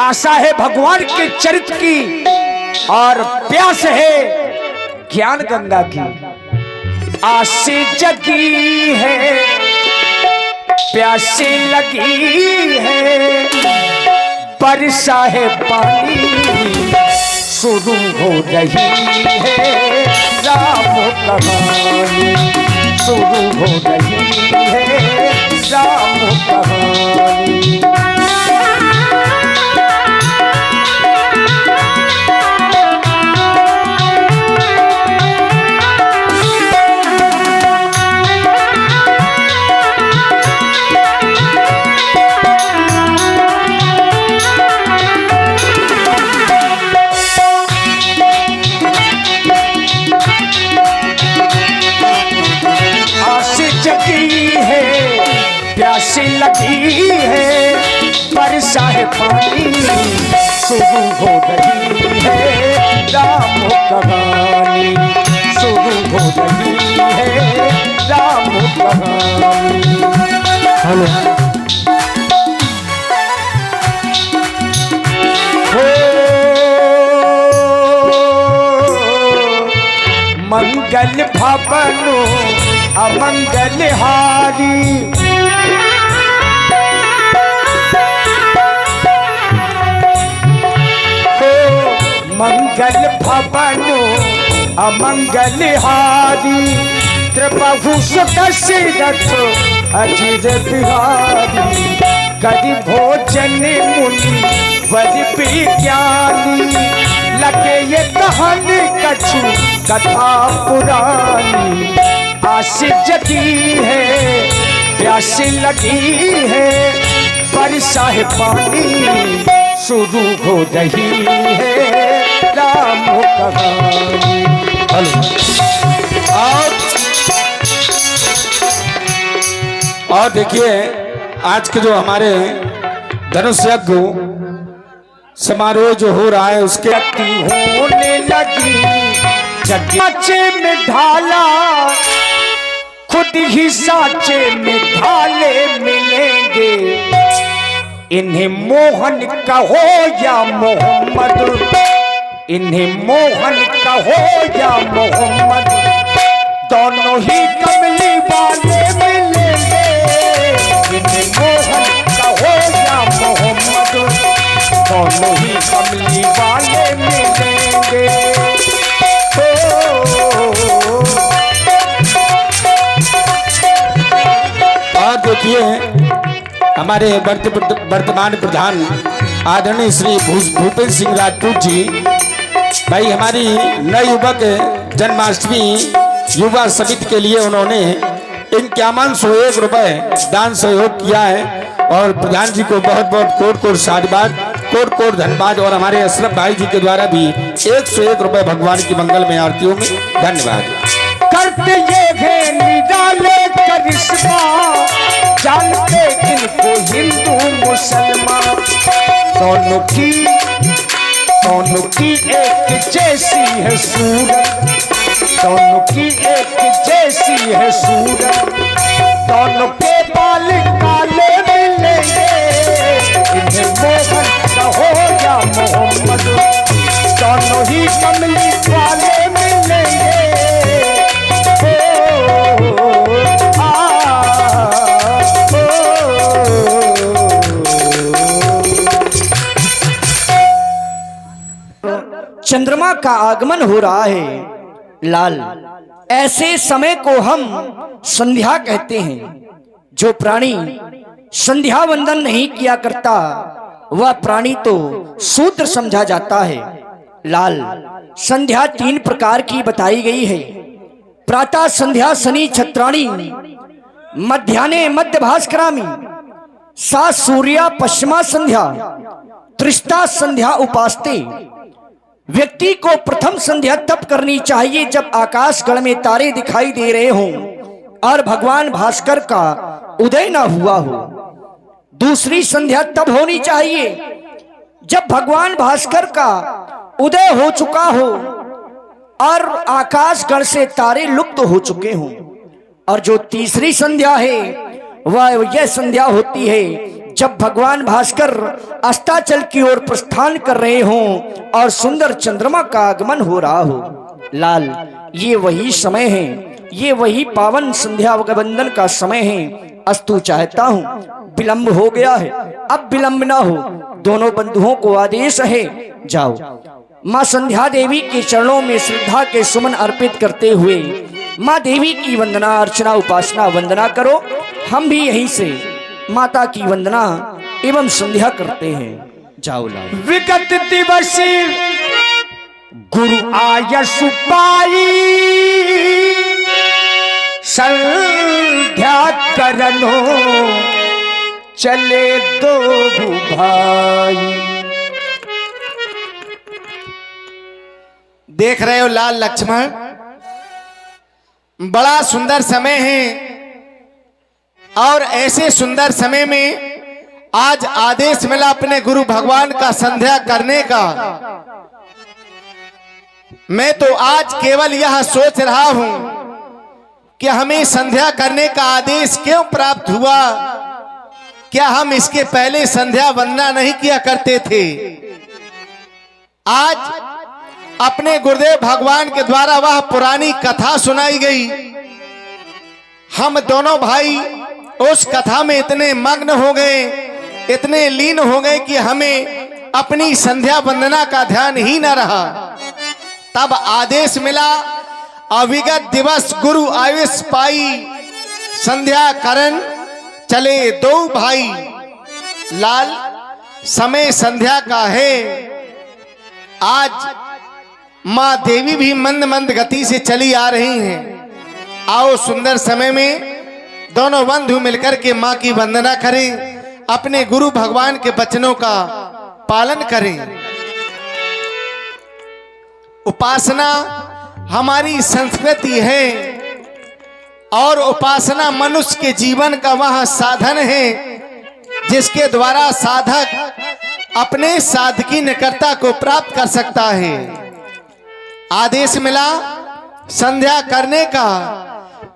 आशा है भगवान के चरित्र की और प्यास है ज्ञान गंगा की। आसे जगी है प्यासे लगी है, बरसा है पानी शुरू हो रही है, राम कहानी शुरू हो रही है, राम कहानी। प्यासी लगी है बरसा है पानी शुरू हो रही है, राम कहानी शुरू हो रही है, राम कहानी। हेलो मंगल भवनो अमंगल हारी, मंगल भवनो अमंगल हारी, त्रिबाहु दशरथ अजिर बिहारी, करि भोजन मुनि वर विज्ञानी, लगे ये कहानी कछु कथा पुरानी। आस जगी है प्यासी लगी है, बरसा है पानी शुरू हो रही है, राम कहानी। और देखिए आज के जो हमारे धनुष यज्ञ समारोह जो हो रहा है उसके होने लगी साचे में ढाला, खुद ही साचे में ढाले मिलेंगे, इन्हें मोहन कहो या मोहम्मद, इन्हें मोहन कहो या मोहम्मद, दोनों ही कमली वाले मिलेंगे, इन्हें मोहन कहो या मोहम्मद, दोनों ही कमली वाले मिलेंगे। और देखिए हमारे वर्तमान प्रधान आदरणीय श्री भूपेंद्र सिंह राजपूत जी भाई हमारी नवयुवक जन्माष्टमी युवा समिति के लिए उन्होंने 5101 रुपए दान सहयोग किया है और प्रधान जी को बहुत बहुत कोट कोट साधुवाद कोट कोट धन्यवाद और हमारे अशरफ भाई जी के द्वारा भी 101 रुपए भगवान की मंगलमय आरतियों में धन्यवाद। करते ये है निराले करिश्मा, जानते इनको हिंदू मुसलमान, दोनों की एक जैसी है सूरत, दोनों की एक जैसी है सूरत, दोनों के बाल काले मिलेंगे, इन्हें मोहन कहो या मोहम्मद, दोनों ही कमली वाले मिलेंगे। चंद्रमा का आगमन हो रहा है लाल, ऐसे समय को हम संध्या कहते हैं। जो प्राणी संध्या वंदन नहीं किया करता वह प्राणी तो शूद्र समझा जाता है। लाल संध्या 3 प्रकार की बताई गई है। प्रातः संध्या शनि छत्राणी, मध्याह्ने मध्य भास्करामी, सा सूर्या पश्चिमा संध्या, त्रिष्टा संध्या उपास्ते। व्यक्ति को प्रथम संध्या तब करनी चाहिए जब आकाश गण में तारे दिखाई दे रहे हों और भगवान भास्कर का उदय न हुआ हो। दूसरी संध्या तब होनी चाहिए जब भगवान भास्कर का उदय हो चुका हो और आकाश गण से तारे लुप्त हो चुके हों। और जो तीसरी संध्या है वह यह संध्या होती है जब भगवान भास्कर अस्ताचल की ओर प्रस्थान कर रहे हों और सुंदर चंद्रमा का आगमन हो रहा हो। लाल, ये वही समय है, ये वही पावन संध्या वंदन का समय है। अस्तु चाहता हूँ, विलंब हो गया है, अब विलंब ना हो। दोनों बंधुओं को आदेश है, जाओ माँ संध्या देवी के चरणों में श्रद्धा के सुमन अर्पित करते हुए माँ देवी की वंदना अर्चना उपासना वंदना करो। हम भी यहीं से माता की वंदना एवं संध्या करते हैं। जाओ लाल। विगत दिवस गुरु आयस पाई, संध्या करनो चले दो भाई। देख रहे हो लाल लक्ष्मण, बड़ा सुंदर समय है और ऐसे सुंदर समय में आज आदेश मिला अपने गुरु भगवान का संध्या करने का। मैं तो आज केवल यह सोच रहा हूं कि हमें संध्या करने का आदेश क्यों प्राप्त हुआ। क्या हम इसके पहले संध्या वंदना नहीं किया करते थे। आज अपने गुरुदेव भगवान के द्वारा वह पुरानी कथा सुनाई गई। हम दोनों भाई उस कथा में इतने मग्न हो गए, इतने लीन हो गए कि हमें अपनी संध्या वंदना का ध्यान ही न रहा। तब आदेश मिला, अविगत दिवस गुरु आयुष पाई, संध्या करन चले दो भाई। लाल, समय संध्या का है। आज माँ देवी भी मंद मंद गति से चली आ रही हैं। आओ सुंदर समय में दोनों बंधु मिलकर के माँ की वंदना करें, अपने गुरु भगवान के वचनों का पालन करें। उपासना हमारी संस्कृति है और उपासना मनुष्य के जीवन का वह साधन है जिसके द्वारा साधक अपने साधकी निकटता को प्राप्त कर सकता है। आदेश मिला संध्या करने का।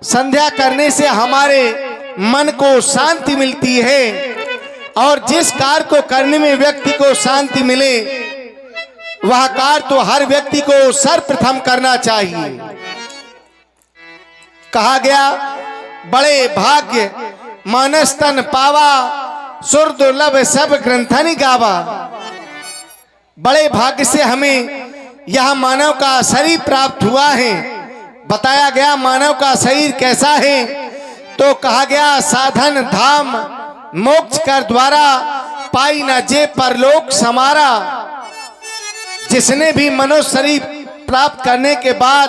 संध्या करने से हमारे मन को शांति मिलती है और जिस कार्य को करने में व्यक्ति को शांति मिले वह कार्य तो हर व्यक्ति को सर्वप्रथम करना चाहिए। कहा गया, बड़े भाग्य मानस तन पावा, सुर दुर्लभ सब ग्रंथनि गावा। बड़े भाग्य से हमें यह मानव का शरीर प्राप्त हुआ है। बताया गया मानव का शरीर कैसा है, तो कहा गया साधन धाम मोक्ष कर द्वारा, पाई न जे परलोक समारा। जिसने भी मनुष्य शरीर प्राप्त करने के बाद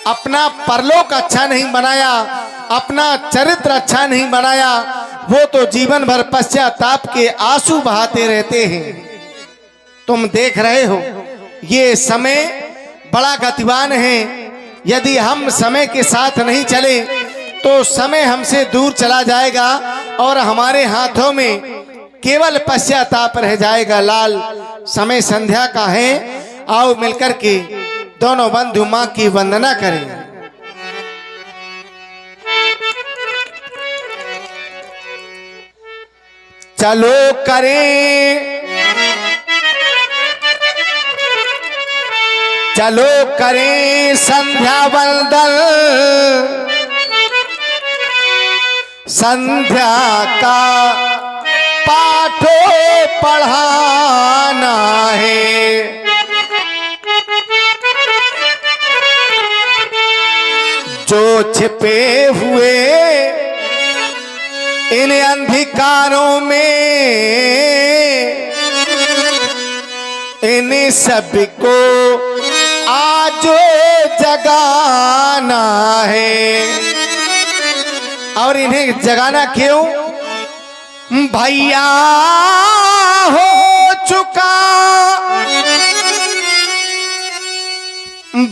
अपना परलोक अच्छा नहीं बनाया, अपना चरित्र अच्छा नहीं बनाया, वो तो जीवन भर पश्चाताप के आंसू बहाते रहते हैं। तुम देख रहे हो ये समय बड़ा गतिवान है। यदि हम समय के साथ नहीं चले तो समय हमसे दूर चला जाएगा और हमारे हाथों में केवल पश्चाताप रह जाएगा। लाल, समय संध्या का है। आओ मिलकर के दोनों बंधु मां की वंदना करें। चलो करें, चलो करें संध्या वंदन, संध्या का पाठो पढ़ाना है। जो छिपे हुए इन अंधकारों में इन सबको आज जगाना है। और इन्हें जगाना क्यों? भैया हो चुका,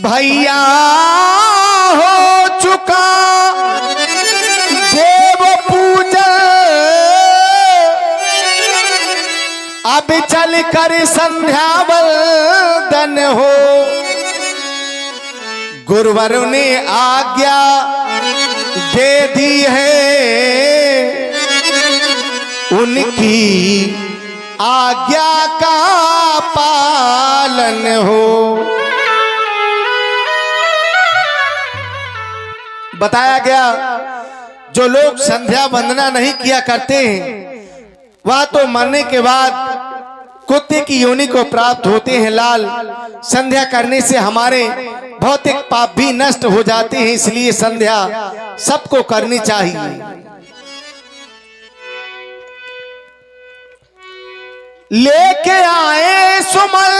भैया हो चुका देव पूजन, अब चल कर संध्या वंदन हो। गुरुवरों ने आज्ञा दे दी है, उनकी आज्ञा का पालन हो। बताया गया जो लोग संध्या वंदना नहीं किया करते हैं वह तो मरने के बाद कुत्ते की योनि को प्राप्त होते हैं लाल। संध्या करने से हमारे भौतिक पाप भी नष्ट हो जाते हैं, इसलिए संध्या सबको करनी चाहिए। लेके आए सुमल